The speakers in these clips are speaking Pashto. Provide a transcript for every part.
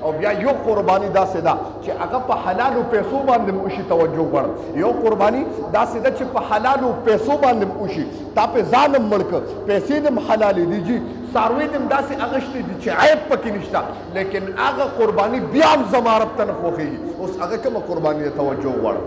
او بیا یو قرباني داسې ده چې هغه په حلالو پیسو باندې وشي. توجه غواړم، یو قرباني داسې ده چې په حلالو پیسو باندې وشي. تا په ځان هم مړ کړ، پیسې دې هم حلالې دي جي، څاروي دې هم داسې اغوښتي دي چې عیب پکې نشته، لیکن هغه قرباني بیا هم زما رب ته نه خوښېږي. اوس هغه کومه قرباني ده؟ توجه غواړم،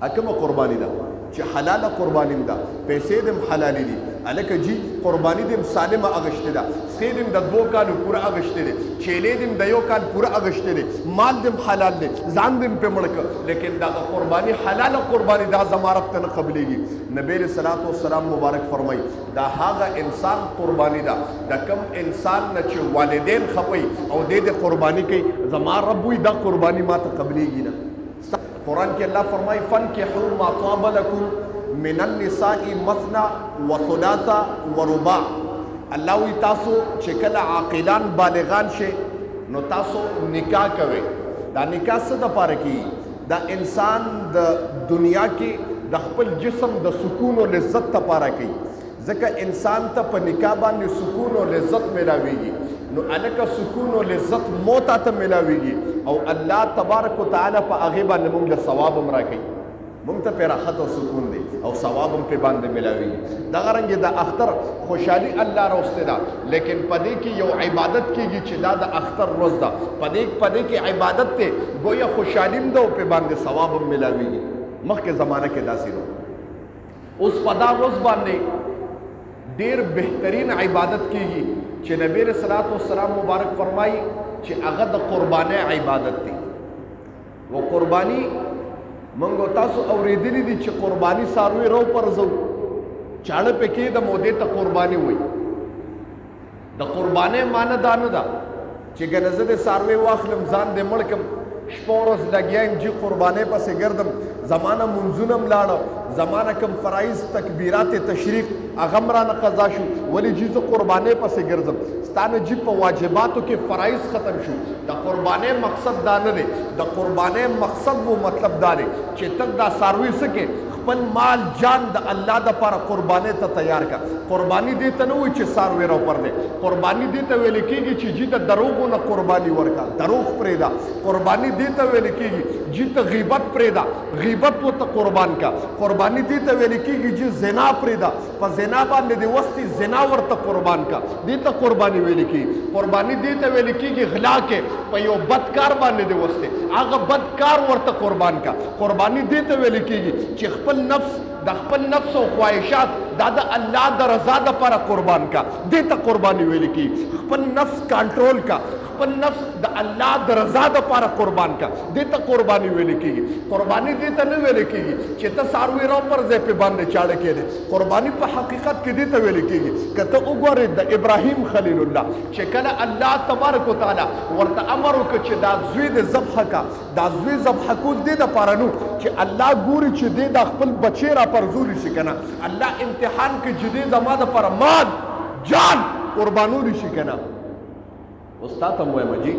هغه کومه قرباني ده چې حلاله قرباني ده، پیسې دې هم حلالې دي. هلکه جي قرباني دې هم سالمه اغوښتې ده، سخې دې هم د 2 کالو پوره اغوښتې دي، چیلې دې هم د 1 کال پوره اغوښتې دي، مال دې هم حلال دی، ځان دې هم پرې مړ کړ، لیکن دغه قرباني حلاله قرباني دا زما رب ته نه قبلېږي. نبی علیه صلات وسلام مبارک فرمایي دا هغه انسان قرباني ده د کوم انسان نه چې والدین خپوي او دې قرباني کوي، زما رب وایي دا قرباني ما ته قبلېږي نه. قرآن کې الله فرمایي فانکحوا ما طاب لکم من النساء مثنى وثلاث ورباع. الله وی تاسو چې کله عاقلان بالغان شي نو تاسو نکاح کوئ. دا نکاح څه دپاره کیږي؟ دا انسان د دنیا کې د خپل جسم د سکون او لذت دپاره کوي، ځکه انسان ته په نکاح باندې سکون او لذت میلاویږي. نو الکه سکون او لذت موت ته میلاویږي او الله تبارک وتعالی په هغې باندې موږ له ثواب هم راکوي، موږ ته پې راحت او سکون دی او ثواب هم پې باندې میلاویږي. دغه رنګې د اختر خوشحالي الله راوستې ده، لیکن په دې کې یو عبادت کېږي چې دا د اختر ورځ ده، په دې کې عبادت دی، گویا خوشحالي هم ده او پې باندې ثواب هم میلاویږي. مخکې زمانه کې داسې نو. اوس په دا ورځ باندې ډېر بهترین عبادت کېږي چې نبی علیه صلات وسلام مبارک فرمایي چې هغه د قربانۍ عبادت دی. و قرباني منګو تاسو اورېدلی دي چې قرباني څاروي رو پرځو، چاړه پکې د مودې ته قرباني وایي. د قربانۍ معنی دا نه ده چې ګنه زه د څاروي واخلم ځان دې مړ کړم، شپه ورځ لګیا یم جي قربانۍ پسې ګرځم، زمانه منځونه م لاړه، زمانه کم فرایض تکبیرات تشریق هغه م رانه قضا شو، ولې جي زه قربانۍ پسې ګرځم؟ ستا نه جي په واجباتو کې فرایض ختم شو. د قربانۍ مقصد دا نه دی، د قربانۍ مقصد و مطلب دا دی چې ته دا څاروي څه کې خپل مال جان د الله دپاره قربانۍ ته تیار کړه. قرباني دې ته نه وایي چې څاروی راوپر دی، قرباني دې ته ویل کېږي چې جي د دروغو نه قرباني ورکړه، دروغ پرېږده. قرباني دې ته ویل کېږي جي ته غیبت پرېږده، غیبت ورته قربان کړه. قرباني دې ته ویل کېږي جي زنا پرېږده، په زنا باندې دې وستې زنا ورته قربان کړه، دې ته قرباني ویل کېږي. قرباني دې ته ویل کېږي غلا کې په یو بد کار باندې دې وستې، هغه بد کار ورته قربان کړه. قرباني دې ته ویل کېږي چې خپل نفس د خپل نفس او خواهشات دا د الله د رضا دپاره قربان کا، دې ته قرباني ویل کېږي. خپل نفس کنټرول کا، خپل نفس د الله د رضا دپاره قربان کا، دې ته قرباني ویل کېږي. قرباني دې ته نه ویل کېږي چې ته څاروي راوپرځې پې باندې چاړه کېدې. قرباني په حقیقت کې دې ته ویل کېږي که ته وګورې د ابراهیم خلیل الله چې کله الله تبارک وتعالی ورته امر وکړ چې دا زوی دې ذبحه کا، دا زوی ذبحه کول دې دپاره نو چې الله ګوري چې دې دا خپل بچی راپرځولی شي که نه، الله امتحان کې چې دې زما دپاره مال جان قربانولی شي که نه. اوس تا ته م وایم جي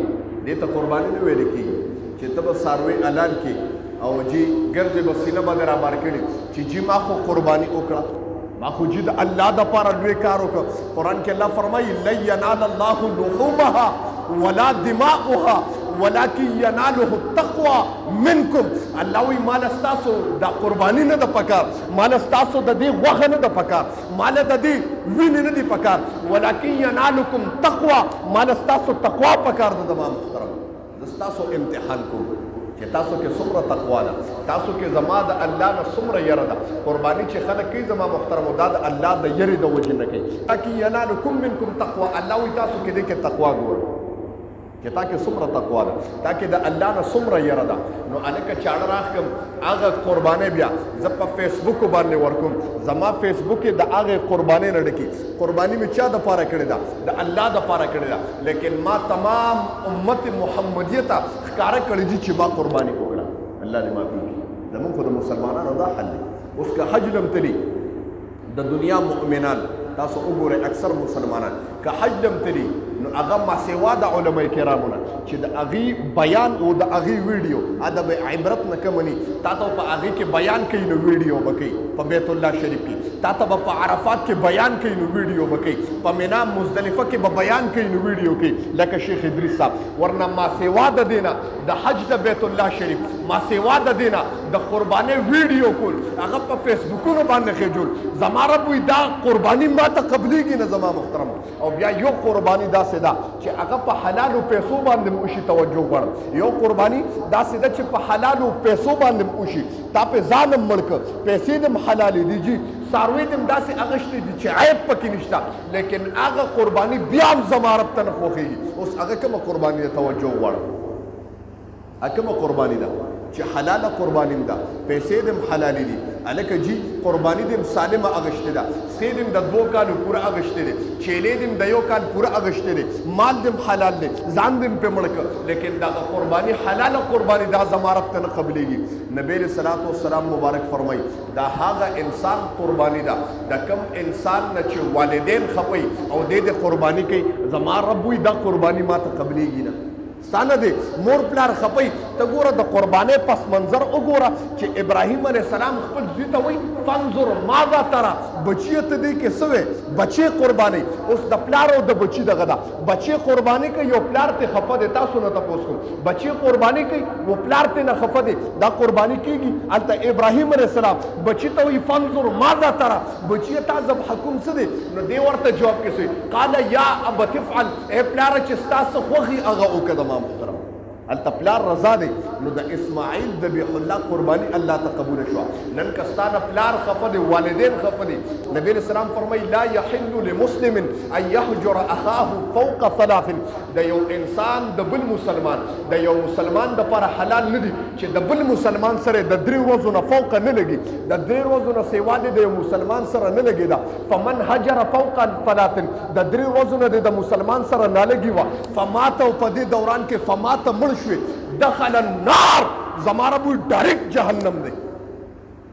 دې ته قرباني نه ویل کېږي چې ته به څاروي حلال کړي او جي ګرځې به سینه باندې رابار کړي چې جي ما خو قرباني وکړه، ما خو جي د الله دپاره لوی کار وکړه. قرآن کې الله فرمایي لن ینال الله لحومها ولا دماؤها ولكن يناله التقوى منكم. الله وی مال ستاسو دا قربانی نه د پکار، مال ستاسو د دې غوښه نه د پکار، مال د دې وینې نه دی پکار، ولكن ينالكم تقوى، مال ستاسو تقوا پکار ده. زما محترم زه ستاسو امتحان کوم چې تاسو کې څومره تقوا ده، تاسو کې زما د الله نه څومره یره ده. قرباني چې خلک کوي زما محترمو دا د الله د یرې د وجې نه کوي. ولكن ينالكم منكم تقوى. الله وی تاسو کې دې کې تقوا ګوره چې تا کې څومره تقوا ده، تا کې د الله نه څومره یره ده. نو هلکه چاړه راښکم هغه قربانۍ بیا زه په فیسبوک باندې ورکوم، زما فیسبوک یې د هغې قربانۍ نه ډکي. قرباني مې چا دپاره کړې ده؟ د الله دپاره کړې ده، لیکن ما تمام امت محمدیه ته ښکاره کړي دي چې ما قرباني وکړه. الله دې معافي کړي. زمونږ خو د مسلمانانو دا حل دی. اوس که حج لم تلي د دنیا مؤمنان تاسو وګورئ اکثر مسلمانان که حج لم تلي نو هغه ما سوا د علماء کرامو نه چې د هغې بیان او د هغې ویډیو ادب عبرت نه کم ني تا ته په هغې کې بیان کوي نو ویډیو به کوي په بیت الله شریف کې تا ته به په عرفات کې بیان کوي نو ویډیو به کوي په مینا مزدلفه کې به بیان کوي نو ویډیو کوي لکه شیخ ادریس صاحب ورنه ما سوا د دینه د حج د بیت الله شریف ما سوا د دینه د قربانۍ ویډیو کول هغه په فیسبوکونو باندې خېجول زما رب وي دا قرباني ما ته قبلېږي نه زما محترم او بیا یو قرباني داسې ده چې هغه په حلالو پیسو باندې وشي توجه غواړم یو قرباني داسې ده چې په حلالو پیسو باندې وشي تا په ځان هم مړ کړه پیسې دې هم حلالې دي جي څاروي دې هم داسې اغوښتې دي چې عیب پکې نشته لیکن هغه قرباني بیا هم زما رب ته نه خوښېږي اوس هغه کومه قرباني ده توجه غواړم هغه کومه قرباني ده چې حلاله قرباني ده پیسې دې هم حلالې دي هلکه جي قرباني دې هم سالمه اغوښتې ده سې دې هم د 2 کالو پوره اغوښتې دی چیلې دې هم د 1 کال پوره اغوښتې دی مال دې هم حلال دی ځان دې هم پرې مړ کړه لیکن دغه قرباني حلاله قرباني دا زما رب ته نه قبلېږي نبی علیه صلات وسلام مبارک فرمایي دا هغه انسان قرباني ده د کوم انسان نه چې والدین خپوي او دې قرباني کوي زما رب وایي دا قرباني ما ته قبلېږي نه ستانه دی مور پلار خپي ته ګوره د قربانۍ پس منظر وګوره چې ابراهیم علیه السلام خپل زوی ته وایي فانظر ماذا ترى بچیه ته دی کې څه وی بچی قربانۍ اوس د پلار او د بچي دغه ده بچی قرباني کوي یو پلار ته خفه دی تاسو نه تپوس کوم بچی قرباني کوي و پلار ته نه خفه دی دا قرباني کیږي هلته ابراهیم علیه السلام بچي ته وایي فانظر ماذا ترى بچیه تا ذبح کوم څه دی نو دی ورته جواب کې قال یا ابت افعل ای پلاره چې ستا څه خوښي هغه وکړه ما محترم هلته پلار رضا دی نو د اسماعیل ذبیح الله قرباني الله ته قبوله شوه نن که ستانه پلار خفه دی والدین خفه دي نبی علیه السلام فرمایي لا یحل لمسلم ان یهجر اخاه فوق 3 د یو انسان د بل مسلمان د یو مسلمان دپاره حلال نه دي چې د بل مسلمان سره د 3 ورځو نه فوق نه لګي د 3 ورځو نه سیوا دی د یو مسلمان سره نه لګي دا فمن هجر فوق 3 د 3 ورځو نه د مسلمان سره نه لګي وه فمات او په دې دوران کې فمات مړ دخل النار زما رب ډایرکټ جهنم دی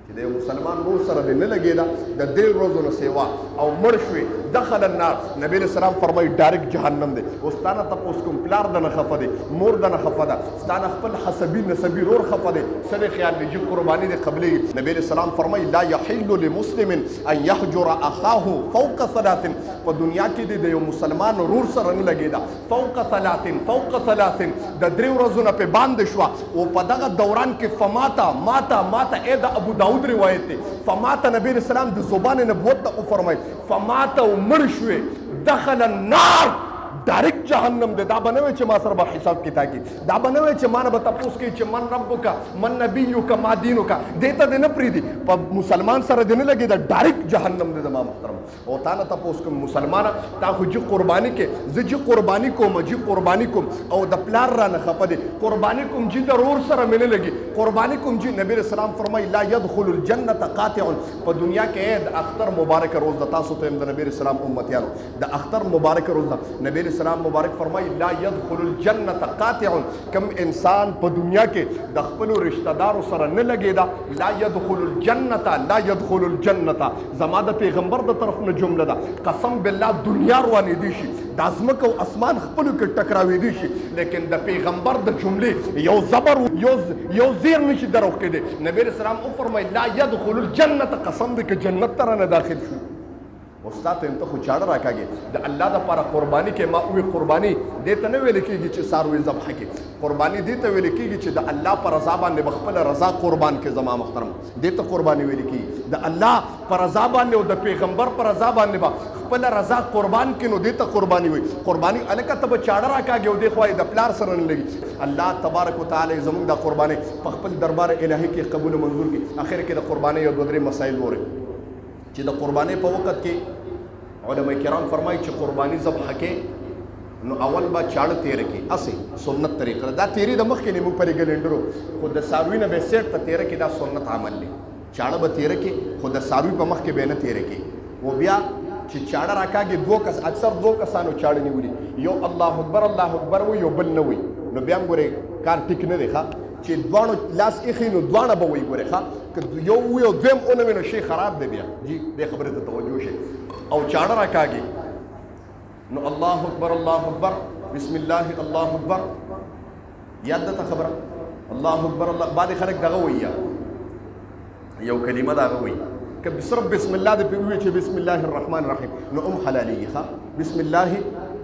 چې د مسلمان مور سره دې نه لګېده د 3 ورځو نه سیوا او مړ شوې دخل النار نبی علیه السلام فرمایي ډایرکټ جهنم دی اوس تا نه تپوس کوم پلار د نه خفه دی مور د نه خفه ده ستا نه خپل حسبي نسبي رور خفه دی څه دی خیال دی چې قرباني دې قبلېږي نبی علیه السلام فرمایي لا یحل لمسلم ان یهجر اخاه فوق 3 په دنیا کې دی د یو مسلمان رور سره نه لګېده فوق 3 د 3 ورځو نه پې باندې شوه او په دغه دوران کې ماته ای د ابو داود روایت دی فماته نبی علیه السلام د زبان نبوت ته وفرمایي فماته او مړ شوې دخل النار ډایرکټ جهنم دی دا به نه وی چې ما سره به حساب کتاب کړي دا به نه وی چې ما نه به تپوس کوي چې من ربک من نبیک ما دینک دې ته دې نه پرېږدي په مسلمان سره دې نه لګي دا ډایرکټ جهنم دی زما محترم او تا نه تپوس کوم مسلمانه تا خو جي قرباني کې زه جي قرباني کوم جي قرباني کوم او د پلار را نه خفه دی قرباني کوم جي د رور سره مې نه لګي قرباني کوم جي نبی رسول الله فرمایي لا يدخل الجنه قاطع په دنیا کې د اختر مبارک روز د تاسو ته د نبی رسول الله امتیانو د اختر مبارک روز نبی السلام مبارک فرمایي لا يدخل الجنه قاطع کم انسان په دنیا کې د خپل رشتہ دارو سره نه لګیدا لا يدخل الجنه زما د پیغمبر د طرف نه جمله ده قسم بالله دنیا روانې دي شي د ازمکه او اسمان خپل کې ټکراوي دي شي لیکن د پیغمبر د جملې یو زبر یو زیر نشي درو کې نبی السلام او فرمایي لا يدخل الجنه قسم دې کې جنت تر نه داخل شي استاد ته خو چاړه راکاږي د الله د لپاره قرباني کې ما وی قرباني دې ته نه ویل کېږي چې ساروي ذبح کې قرباني دې ته ویل کېږي چې د الله پر رضا باندې خپل رضا قربان کې زما محترم دې ته قرباني ویل کېږي د الله پر رضا باندې او د پیغمبر پر رضا باندې خپل رضا قربان کې نو دې ته قرباني وي قرباني الکه ته چاړه راکاږي او دې خو د پلار سره نه لګي الله تبارک وتعالى زموږ د قرباني په خپل دربار الهي کې قبول منظور کړي اخر کې د قرباني یو دوه درې مسائل وره چې د قرباني په وخت کې علماء کرام فرمایي چې قرباني ذبح کې نو اول با چاړه تیر کې اسې سنت طریقه دا تیری د مخ کې نیمو پرې ګلندرو خو د ساروی نه به سیټ ته تیر کې دا سنت عمل دی چاړه به تیر کې خو د ساروی په مخ کې به نه تیر کې و بیا چې چاړه راکاږي دوه کس اکثر دوه کسانو چاړه نیولي یو الله اکبر وي یو بل نه وي نو بیا هم ګورې کار ټیک نه دی ښه چې دواړو لاس ایښي نو دواړه به وایي ګورې ښه که یو وي او دویم ونه وي نو شی خراب دی بیا جی دې خبرې ته توجه شي او چاړه راکاږي نو الله اکبر بسم الله الله اکبر یاد ده خبره الله اکبر الله بعد خلک دغه وایي یو کلمه دغه وایي که صرف بسم الله د پیوي چې بسم الله الرحمن الرحیم نو حلالي ښه بسم الله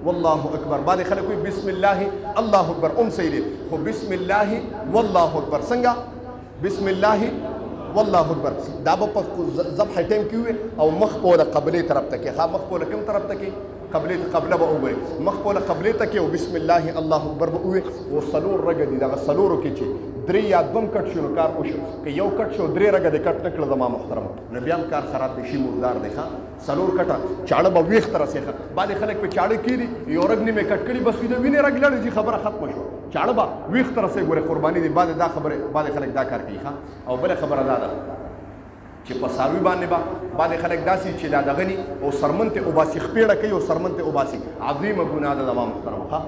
والله اکبر بعد خلک وایي بسم الله الله اکبر صحیح دی خو بسم الله والله اکبر څنګه بسم الله والله اکبر دا به په ذبح ټیم کې وي او مخ په قبله طرف ته کې ښه مخ په کوم طرف ته کې قبله به وګوري مخ په قبله ته کې او بسم الله الله اکبر به وي او سلور رګ دي دا سلورو کې چې درې یا دوم کټ شنو کار وشو که یو کټ شو درې رګ د کټ نکړه زما محترم نو بیا هم کار خراب شي مردار دی ښه سلور کټه چاړه به ویښ تر رسېږه بعضې خلک په چاړه کېږي یو رګ نیمې کټ کړي بس وینې وینې رګ لړې خبره ختمه شوه چاړه به ویښ تر رسېږي ګورې قرباني دی بعد دا خبره بعضې خلک دا کار کوي ښه او بله خبره دا ده چې په څاروي باندې به بعضې خلک داسې چې دا دغه ني او سرمن ته اوباسي خپېړه کوي او سرمن ته اوباسي عظیمه ګناه ده زما محترمه ښه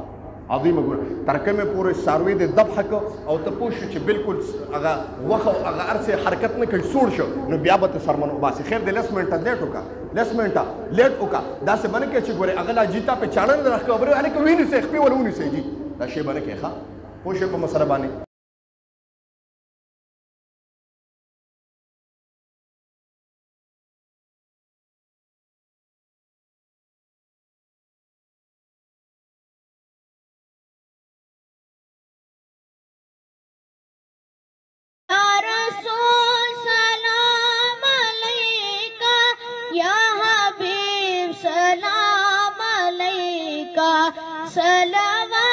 عظیمه ګناه تر کومې پورې څاروي د ذبح کړه او ته پوه شو چې بالکل هغه وخه او هغه هر څه حرکت نه کوي سوړ شو نو بیا به ته سرمن اوباسي خیر دی لس منټه لیټ وکړه لس منټه لیټ وکړه داسې به نه کوې چې ګورې هغه لا جیتا په چاړه نه راښکه خبرې هلکه ونیسئ خپې ول ونیسئ جي دا شی به نه کوې ښه پوه شوې په مسله باندې सलाम